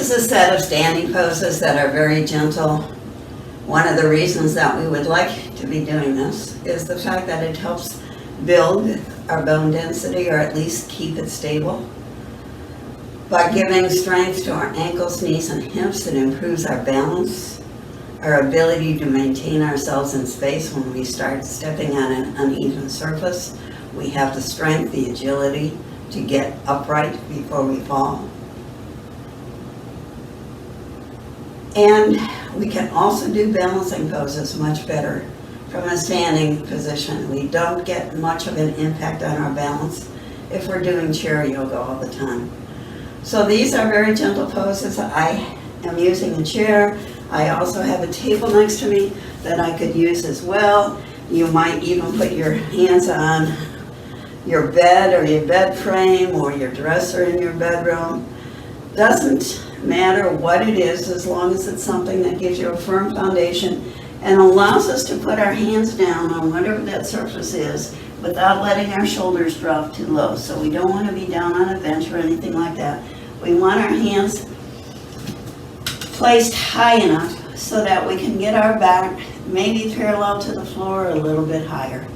This is a set of standing poses that are very gentle. One of the reasons that we would like to be doing this is the fact that it helps build our bone density, or at least keep it stable. By giving strength to our ankles, knees, and hips, it improves our balance, our ability to maintain ourselves in space when we start stepping on an uneven surface. We have the strength, the agility to get upright before we fall. And we can also do balancing poses much better from a standing position. We don't get much of an impact on our balance if we're doing chair yoga all the time. So these are very gentle poses. I am using a chair. I also have a table next to me that I could use as well. You might even put your hands on your bed or your bed frame or your dresser in your bedroom. Doesn't matter what it is, as long as it's something that gives you a firm foundation and allows us to put our hands down on whatever that surface is without letting our shoulders drop too low. So we don't want to be down on a bench or anything like that. We want our hands placed high enough so that we can get our back maybe parallel to the floor or a little bit higher.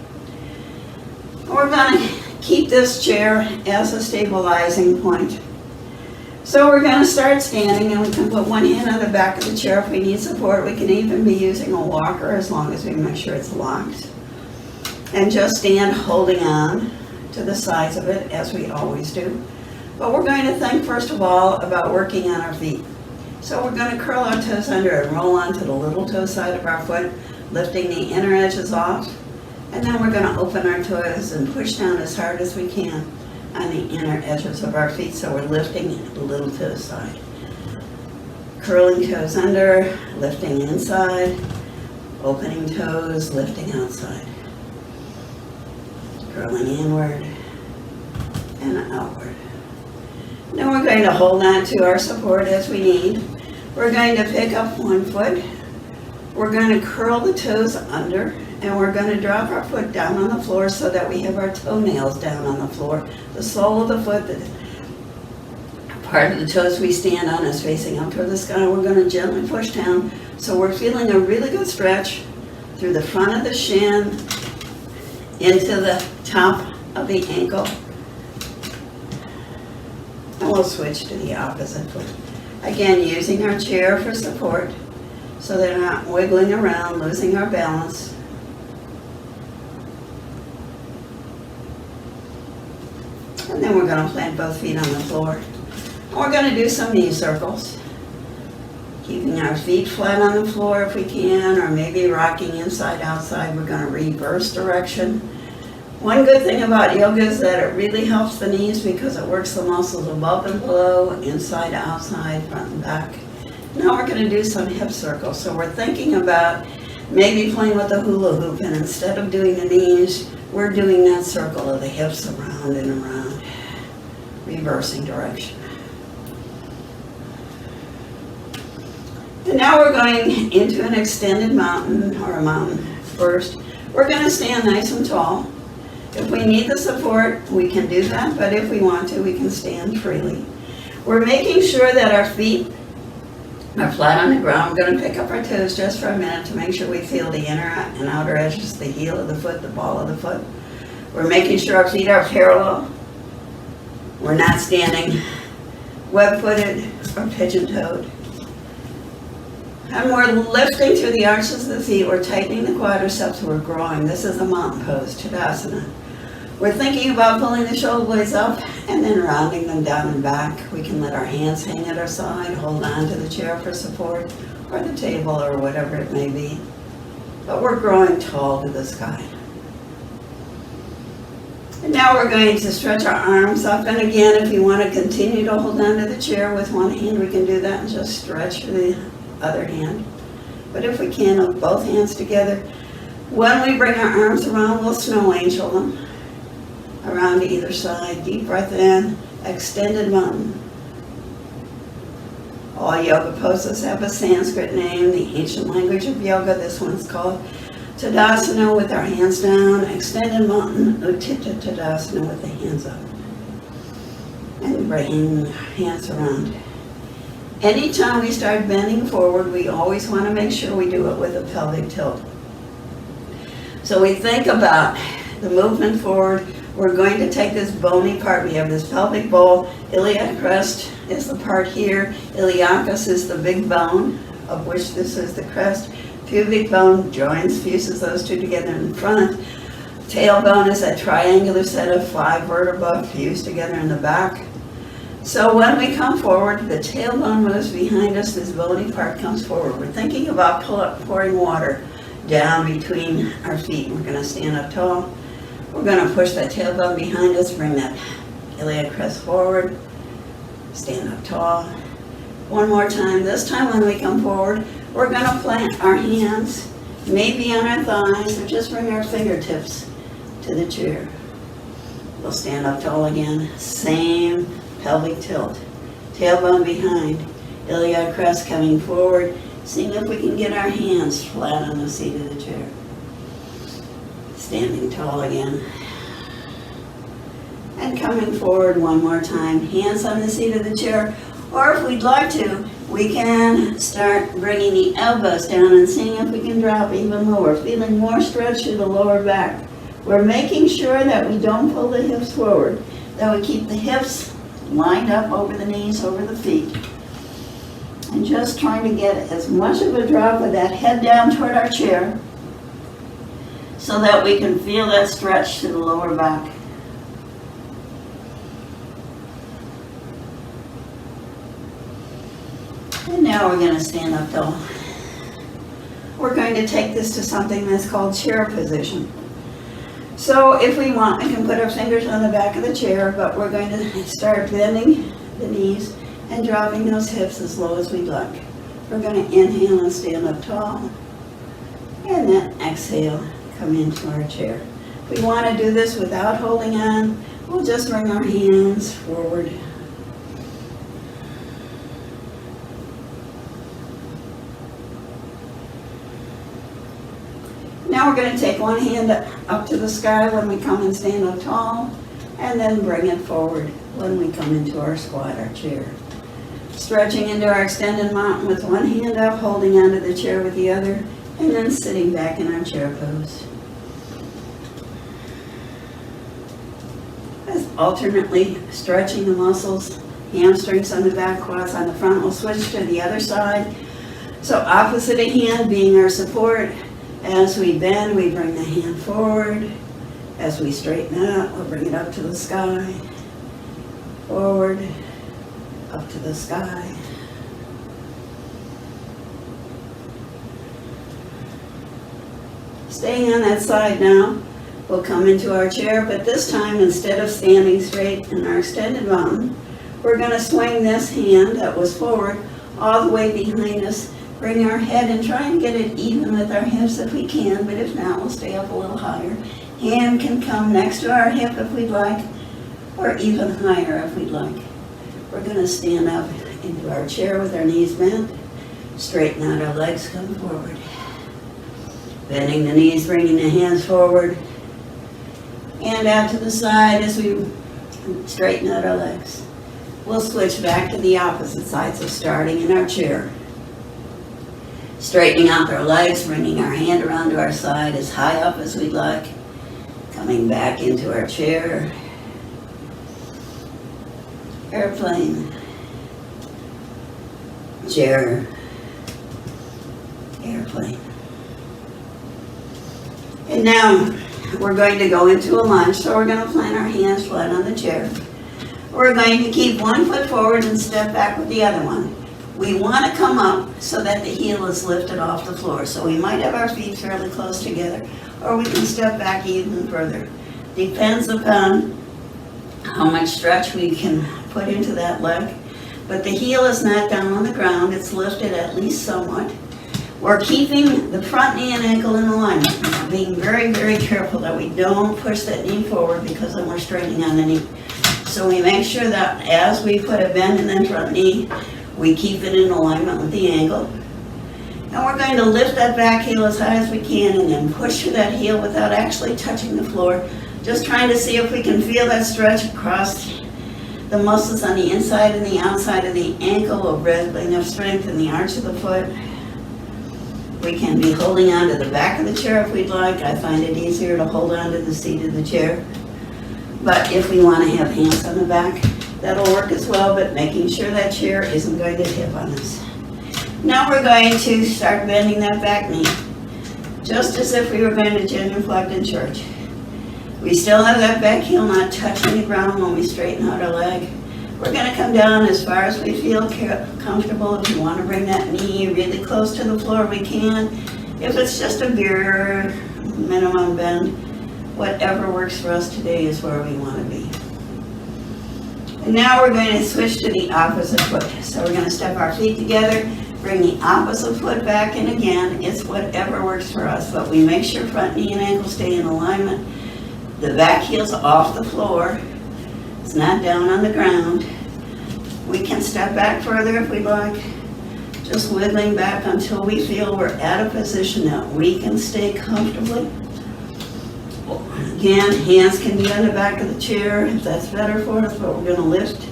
We're going to keep this chair as a stabilizing point. So we're going to start standing, and we can put one hand on the back of the chair if we need support. We can even be using a walker as long as we make sure it's locked. And just stand holding on to the sides of it, as we always do. But we're going to think first of all about working on our feet. So we're going to curl our toes under and roll onto the little toe side of our foot, lifting the inner edges off. And then we're going to open our toes and push down as hard as we can on the inner edges of our feet, so we're lifting the little toe side. Curling toes under, lifting inside, opening toes, lifting outside. Curling inward and outward. Then we're going to hold on to our support as we need. We're going to pick up one foot. We're going to curl the toes under, and we're going to drop our foot down on the floor so that we have our toenails down on the floor. The sole of the foot, the part of the toes we stand on, is facing up toward the sky. We're going to gently push down, so we're feeling a really good stretch through the front of the shin into the top of the ankle. And we'll switch to the opposite foot. Again, using our chair for support so they're not wiggling around, losing our balance. And then we're going to plant both feet on the floor. And we're going to do some knee circles. Keeping our feet flat on the floor if we can, or maybe rocking inside outside. We're going to reverse direction. One good thing about yoga is that it really helps the knees because it works the muscles above and below, inside, outside, front and back. Now we're going to do some hip circles. So we're thinking about maybe playing with a hula hoop, and instead of doing the knees, we're doing that circle of the hips around and around, reversing direction. And now we're going into an extended mountain, or a mountain first. We're going to stand nice and tall. If we need the support, we can do that, but if we want to, we can stand freely. We're making sure that our feet are flat on the ground. We're going to pick up our toes just for a minute to make sure we feel the inner and outer edges, the heel of the foot, the ball of the foot. We're making sure our feet are parallel. We're not standing web-footed or pigeon-toed. And we're lifting through the arches of the feet. We're tightening the quadriceps. We're growing. This is a mountain pose, Tadasana. We're thinking about pulling the shoulder blades up and then rounding them down and back. We can let our hands hang at our side, hold on to the chair for support, or the table, or whatever it may be. But we're growing tall to the sky. And now we're going to stretch our arms up. And again, if you want to continue to hold on to the chair with one hand, we can do that and just stretch the other hand. But if we can, with both hands together, when we bring our arms around, we'll snow angel them around to either side. Deep breath in, extended mountain. All yoga poses have a Sanskrit name, the ancient language of yoga. This one's called Tadasana with our hands down, extended mountain, Utthita Tadasana with the hands up. And bring hands around. Anytime we start bending forward, we always want to make sure we do it with a pelvic tilt. So we think about the movement forward. We're going to take this bony part. We have this pelvic bowl. Iliac crest is the part here. Iliacus is the big bone, of which this is the crest. Pubic bone joins, fuses those two together in front. Tailbone is that triangular set of 5 vertebrae fused together in the back. So when we come forward, the tailbone moves behind us, this bony part comes forward. We're thinking about pouring water down between our feet. We're going to stand up tall. We're going to push that tailbone behind us, bring that iliac crest forward, stand up tall. One more time. This time when we come forward, we're going to plant our hands maybe on our thighs or just bring our fingertips to the chair. We'll stand up tall again. Same pelvic tilt. Tailbone behind, iliac crest coming forward, seeing if we can get our hands flat on the seat of the chair. Standing tall again. And coming forward one more time, hands on the seat of the chair. Or if we'd like to, we can start bringing the elbows down and seeing if we can drop even lower, feeling more stretch through the lower back. We're making sure that we don't pull the hips forward, that we keep the hips lined up over the knees, over the feet. And just trying to get as much of a drop with that head down toward our chair so that we can feel that stretch to the lower back. And now we're going to stand up tall. We're going to take this to something that's called chair position. So if we want, we can put our fingers on the back of the chair, but we're going to start bending the knees and dropping those hips as low as we'd like. We're going to inhale and stand up tall, and then exhale, come into our chair. If we want to do this without holding on, we'll just bring our hands forward. Now we're going to take one hand up to the sky when we come and stand up tall, and then bring it forward when we come into our squat, our chair. Stretching into our extended mountain with one hand up, holding onto the chair with the other, and then sitting back in our chair pose. As alternately stretching the muscles, hamstrings on the back, quads on the front. We'll switch to the other side. So opposite a hand being our support. As we bend, we bring the hand forward. As we straighten out, we'll bring it up to the sky. Forward, up to the sky. Staying on that side now, we'll come into our chair, but this time instead of standing straight in our extended mountain, we're going to swing this hand that was forward all the way behind us. Bring our head and try and get it even with our hips if we can, but if not, we'll stay up a little higher. Hand can come next to our hip if we'd like, or even higher if we'd like. We're going to stand up into our chair with our knees bent, straighten out our legs, come forward. Bending the knees, bringing the hands forward, and out to the side as we straighten out our legs. We'll switch back to the opposite side, so starting in our chair. Straightening out our legs, bringing our hand around to our side as high up as we'd like. Coming back into our chair. Airplane. Chair. Airplane. And now we're going to go into a lunge, so we're going to plant our hands flat on the chair. We're going to keep one foot forward and step back with the other one. We want to come up so that the heel is lifted off the floor. So we might have our feet fairly close together, or we can step back even further. Depends upon how much stretch we can put into that leg. But the heel is not down on the ground. It's lifted at least somewhat. We're keeping the front knee and ankle in alignment, being very, very careful that we don't push that knee forward because then we're straightening on the knee. So we make sure that as we put a bend in that front knee, we keep it in alignment with the ankle. And we're going to lift that back heel as high as we can and then push through that heel without actually touching the floor. Just trying to see if we can feel that stretch across The muscles on the inside and the outside of the ankle will bring up strength in the arch of the foot. We can be holding on to the back of the chair if we'd like. I find it easier to hold on to the seat of the chair. But if we want to have hands on the back, that'll work as well, but making sure that chair isn't going to tip on us. Now we're going to start bending that back knee, just as if we were going to genuflect in church. We still have that back heel not touching the ground when we straighten out our leg. We're going to come down as far as we feel comfortable. If you want to bring that knee really close to the floor, we can. If it's just a bare minimum bend, whatever works for us today is where we want to be. And now we're going to switch to the opposite foot. So we're going to step our feet together, bring the opposite foot back, and again, it's whatever works for us, but we make sure front knee and ankle stay in alignment. The back heel's off the floor. It's not down on the ground. We can step back further if we'd like, just wiggling back until we feel we're at a position that we can stay comfortably. Again, hands can be on the back of the chair if that's better for us, but we're going to lift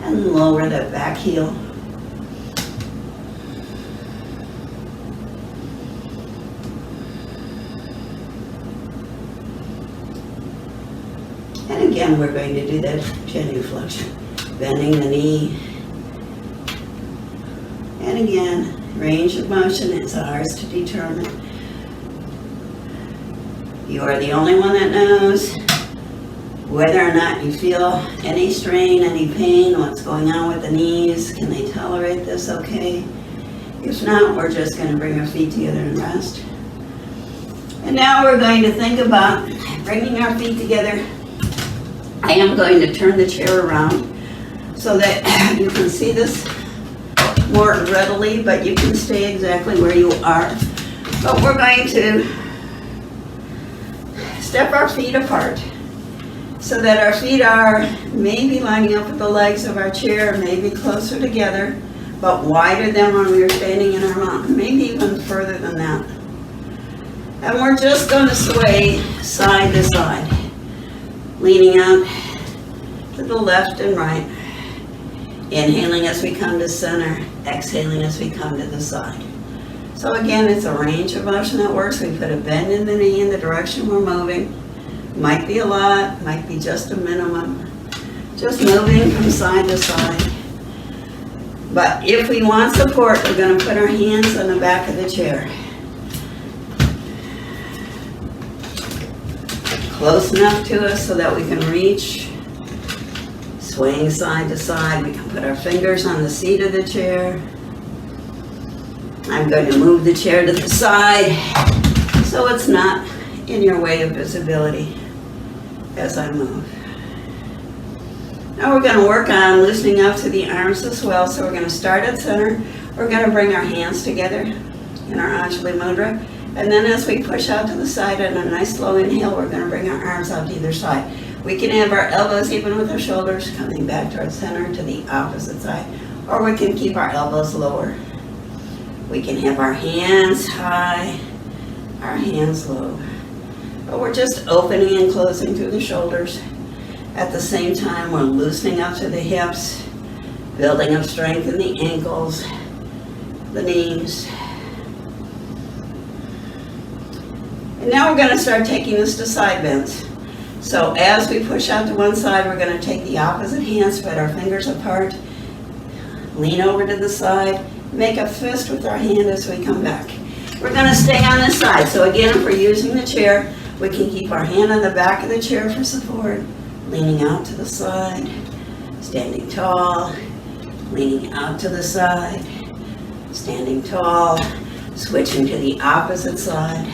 and lower that back heel. And again, we're going to do that genuflection, bending the knee. And again, range of motion is ours to determine. You are the only one that knows whether or not you feel any strain, any pain, what's going on with the knees. Can they tolerate this okay? If not, we're just going to bring our feet together and rest. And now we're going to think about bringing our feet together. I am going to turn the chair around so that you can see this more readily, but you can stay exactly where you are. But we're going to step our feet apart so that our feet are maybe lining up with the legs of our chair, maybe closer together, but wider than when we were standing in our mountain, maybe even further than that. And we're just going to sway side to side, leaning out to the left and right, inhaling as we come to center, exhaling as we come to the side. So again, it's a range of motion that works. We put a bend in the knee in the direction we're moving. Might be a lot, might be just a minimum. Just moving from side to side. But if we want support, we're going to put our hands on the back of the chair. Close enough to us so that we can reach. Swaying side to side. We can put our fingers on the seat of the chair. I'm going to move the chair to the side so it's not in your way of visibility as I move. Now we're going to work on loosening up to the arms as well. So we're going to start at center. We're going to bring our hands together in our Anjali Mudra. And then as we push out to the side on a nice slow inhale, we're going to bring our arms out to either side. We can have our elbows even with our shoulders coming back towards center to the opposite side. Or we can keep our elbows lower. We can have our hands high, our hands low. But we're just opening and closing through the shoulders. At the same time, we're loosening up to the hips, building up strength in the ankles, the knees. And now we're going to start taking this to side bends. So as we push out to one side, we're going to take the opposite hand, spread our fingers apart, lean over to the side, make a fist with our hand as we come back. We're going to stay on this side. So again, if we're using the chair, we can keep our hand on the back of the chair for support, leaning out to the side, standing tall, leaning out to the side, standing tall, switching to the opposite side.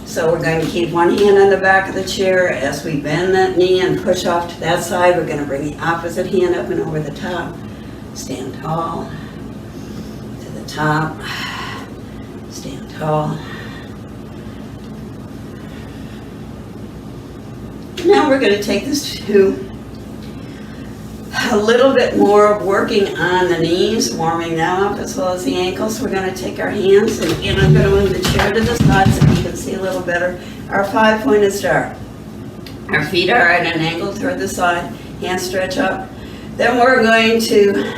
So we're going to keep one hand on the back of the chair. As we bend that knee and push off to that side, we're going to bring the opposite hand up and over the top. Stand tall, to the top, stand tall. Now we're going to take this to a little bit more working on the knees, warming them up as well as the ankles. We're going to take our hands, and again, I'm going to move the chair to the side so you can see a little better. Our 5-pointed star. Our feet are at an angle toward the side. hand stretch up. Then we're going to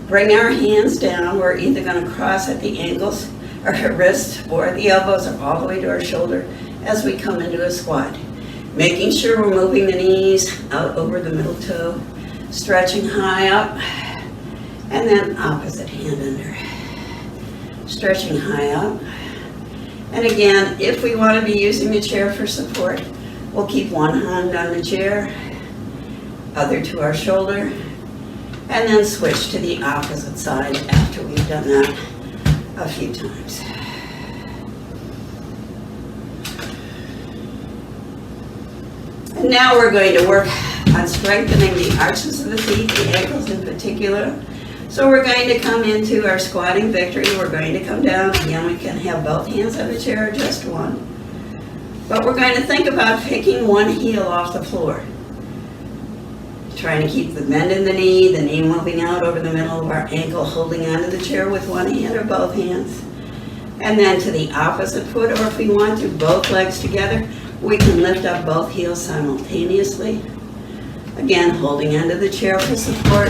bring our hands down. We're either going to cross at the ankles or wrists or the elbows or all the way to our shoulder as we come into a squat. Making sure we're moving the knees out over the middle toe, stretching high up, and then opposite hand under. Stretching high up. And again, if we want to be using the chair for support, we'll keep one hand on the chair, other to our shoulder, and then switch to the opposite side after we've done that a few times. And now we're going to work on strengthening the arches of the feet, the ankles in particular. So we're going to come into our squatting victory. We're going to come down. Again, we can have both hands on the chair or just one. But we're going to think about picking one heel off the floor. Trying to keep the bend in the knee moving out over the middle of our ankle, holding onto the chair with one hand or both hands. And then to the opposite foot, or if we want to, both legs together, we can lift up both heels simultaneously. Again, holding onto the chair for support,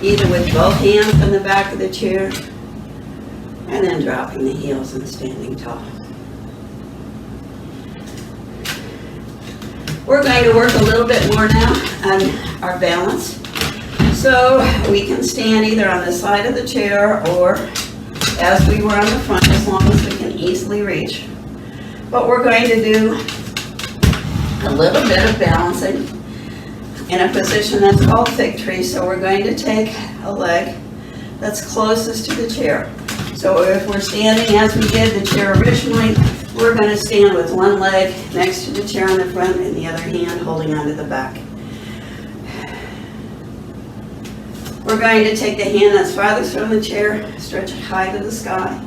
either with both hands on the back of the chair, and then dropping the heels and standing tall. We're going to work a little bit more now on our balance. So we can stand either on the side of the chair or as we were on the front, as long as we can easily reach. But we're going to do a little bit of balancing in a position that's called fig tree. So we're going to take a leg that's closest to the chair. So if we're standing as we did the chair originally, we're going to stand with one leg next to the chair in the front and the other hand holding onto the back. We're going to take the hand that's farthest from the chair, stretch it high to the sky.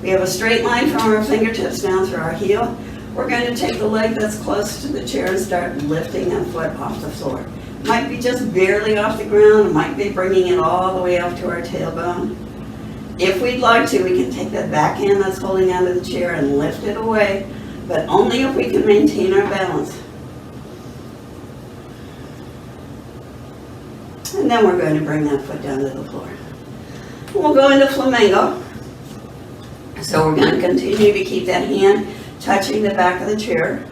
We have a straight line from our fingertips down through our heel. We're going to take the leg that's close to the chair and start lifting that foot off the floor. Might be just barely off the ground, might be bringing it all the way up to our tailbone. If we'd like to, we can take that back hand that's holding onto the chair and lift it away, but only if we can maintain our balance. And then we're going to bring that foot down to the floor. We'll go into flamingo. So we're going to continue to keep that hand touching the back of the chair.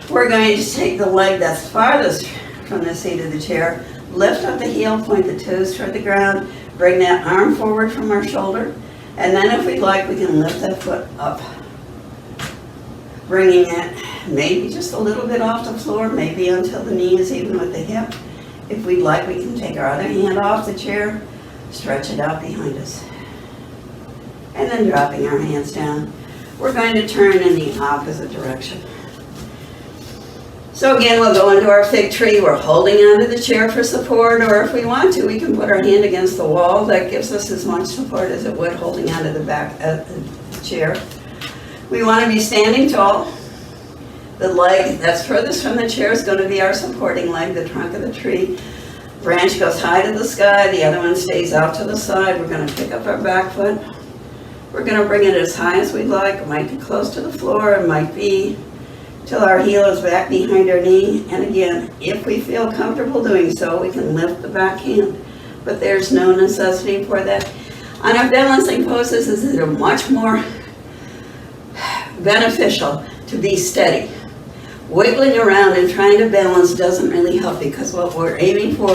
We're going to take the leg that's farthest from the seat of the chair, lift up the heel, point the toes toward the ground, bring that arm forward from our shoulder, and then if we'd like, we can lift that foot up. Bringing it maybe just a little bit off the floor, maybe until the knee is even with the hip. If we'd like, we can take our other hand off the chair, stretch it out behind us. And then dropping our hands down, we're going to turn in the opposite direction. So again, we'll go into our fig tree. We're holding onto the chair for support, or if we want to, we can put our hand against the wall. That gives us as much support as it would holding onto the back of the chair. We want to be standing tall. The leg that's furthest from the chair is going to be our supporting leg, the trunk of the tree. Branch goes high to the sky, the other one stays out to the side. We're going to pick up our back foot. We're going to bring it as high as we'd like. It might be close to the floor, it might be till our heel is back behind our knee. And again, if we feel comfortable doing so, we can lift the back hand, but there's no necessity for that. On our balancing poses, this is much more beneficial to be steady. Wiggling around and trying to balance doesn't really help, because what we're aiming for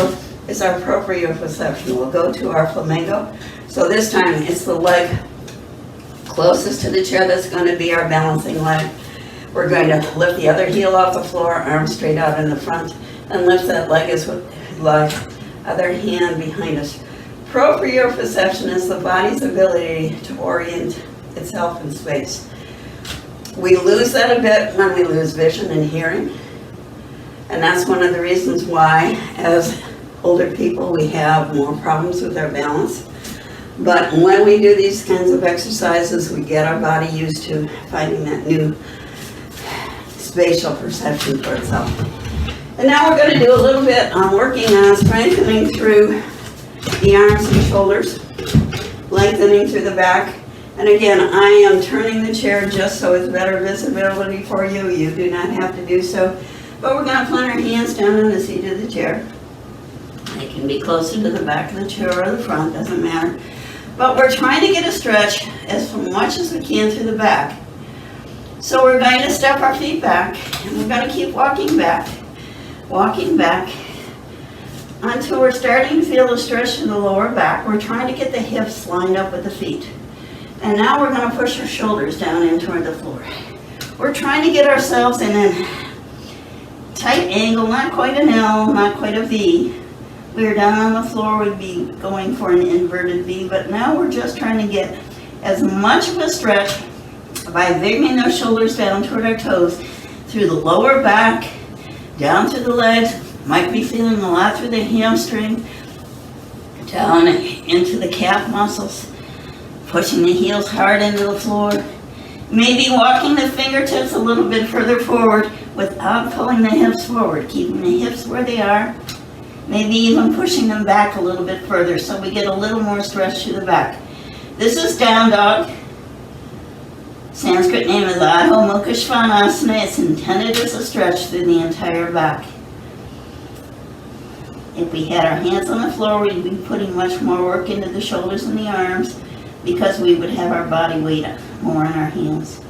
is our proprioception. We'll go to our flamingo. So this time it's the leg closest to the chair that's going to be our balancing leg. We're going to lift the other heel off the floor, arm straight out in the front, and lift that leg as like other hand behind us. Proprioception is the body's ability to orient itself in space. We lose that a bit when we lose vision and hearing, and that's one of the reasons why, as older people, we have more problems with our balance. But when we do these kinds of exercises, we get our body used to finding that new spatial perception for itself. And now we're going to do a little bit on working on strengthening through the arms and shoulders, lengthening through the back. And again, I am turning the chair just so it's better visibility for you. You do not have to do so. But we're going to plant our hands down on the seat of the chair. can be closer to the back of the chair or the front, doesn't matter. But we're trying to get a stretch as much as we can through the back. So we're going to step our feet back, and we're going to keep walking back, until we're starting to feel the stretch in the lower back. We're trying to get the hips lined up with the feet. And now we're going to push our shoulders down in toward the floor. We're trying to get ourselves in a tight angle, not quite an L, not quite a V. We were down on the floor, we'd be going for an inverted V, but now we're just trying to get as much of a stretch by bringing those shoulders down toward our toes, through the lower back, down through the legs. Might be feeling a lot through the hamstring, down into the calf muscles, pushing the heels hard into the floor. Maybe walking the fingertips a little bit further forward without pulling the hips forward, keeping the hips where they are. Maybe even pushing them back a little bit further so we get a little more stretch to the back. This is down dog. Sanskrit name is Adho Mukha Svanasana. It's intended as a stretch through the entire back. If we had our hands on the floor, we'd be putting much more work into the shoulders and the arms, because we would have our body weight more on our hands.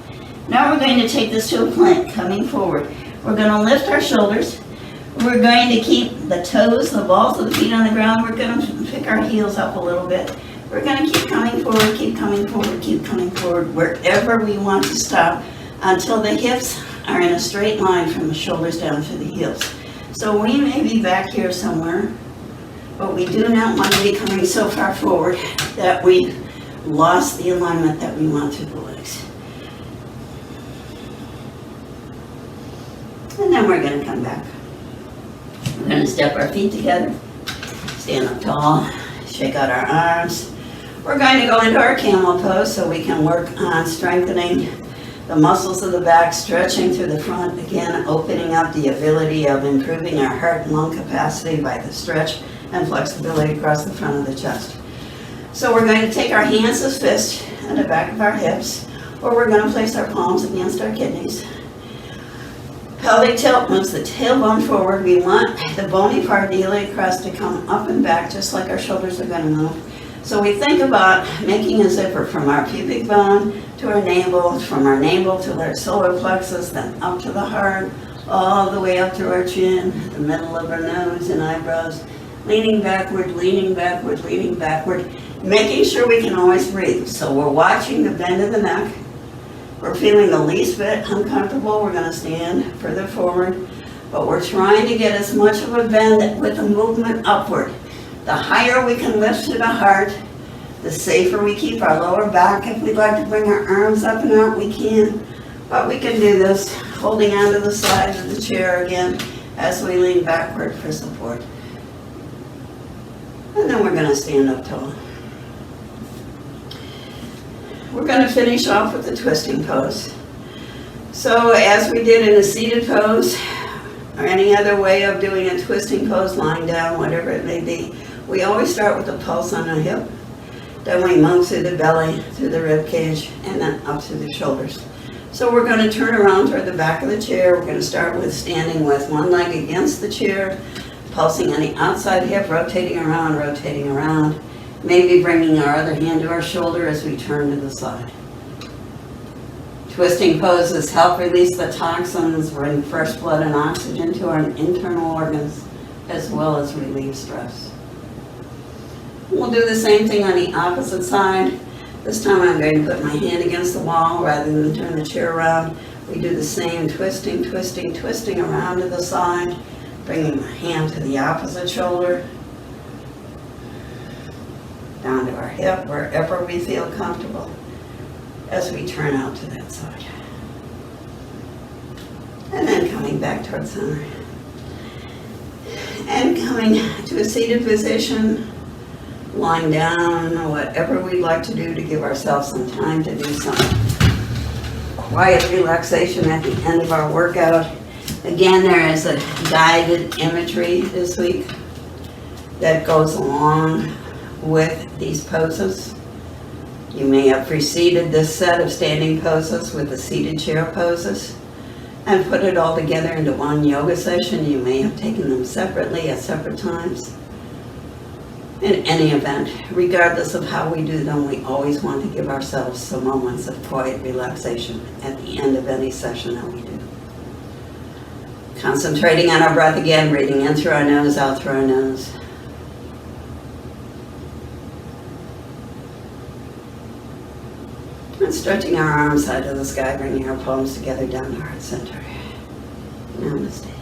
Now we're going to take this to a plank, coming forward. We're going to lift our shoulders. We're going to keep the toes, the balls of the feet on the ground. We're going to pick our heels up a little bit. We're going to keep coming forward, keep coming forward, keep coming forward, wherever we want to stop, until the hips are in a straight line from the shoulders down to the heels. So we may be back here somewhere, but we do not want to be coming so far forward that we lost the alignment that we want through the legs. And then we're going to come back. We're going to step our feet together, stand up tall, shake out our arms. We're going to go into our camel pose so we can work on strengthening the muscles of the back, stretching through the front, again opening up the ability of improving our heart and lung capacity by the stretch and flexibility across the front of the chest. So we're going to take our hands as fists at the back of our hips, or we're going to place our palms against our kidneys. Pelvic tilt moves the tailbone forward. We want the bony part of the iliac crest to come up and back, just like our shoulders are going to move. So we think about making a zipper from our pubic bone to our navel, from our navel to our solar plexus, then up to the heart, all the way up through our chin, the middle of our nose and eyebrows, leaning backward, leaning backward, leaning backward, making sure we can always breathe. So we're watching the bend of the neck. We're feeling the least bit uncomfortable, we're going to stand further forward, but we're trying to get as much of a bend with the movement upward. The higher we can lift to the heart, the safer we keep our lower back. If we'd like to bring our arms up and out, we can, but we can do this holding onto the side of the chair again as we lean backward for support. And then we're going to stand up tall. We're going to finish off with the twisting pose. So as we did in a seated pose, or any other way of doing a twisting pose, lying down, whatever it may be, we always start with a pulse on the hip. Then we move through the belly, through the rib cage, and then up through the shoulders. So we're going to turn around toward the back of the chair. We're going to start with standing with one leg against the chair, pulsing on the outside hip, rotating around. Maybe bringing our other hand to our shoulder as we turn to the side. Twisting poses help release the toxins, bring fresh blood and oxygen to our internal organs, as well as relieve stress. We'll do the same thing on the opposite side. This time I'm going to put my hand against the wall rather than turn the chair around. We do the same twisting around to the side, bringing my hand to the opposite shoulder, down to our hip, wherever we feel comfortable, as we turn out to that side. And then coming back towards center. And coming to a seated position, lying down, or whatever we'd like to do to give ourselves some time to do some quiet relaxation at the end of our workout. Again, there is a guided imagery this week that goes along with these poses. You may have preceded this set of standing poses with the seated chair poses and put it all together into one yoga session. You may have taken them separately at separate times. In any event, regardless of how we do them, we always want to give ourselves some moments of quiet relaxation at the end of any session that we do. Concentrating on our breath again, breathing in through our nose, out through our nose. And stretching our arms side to the sky, bringing our palms together down to heart center. Namaste.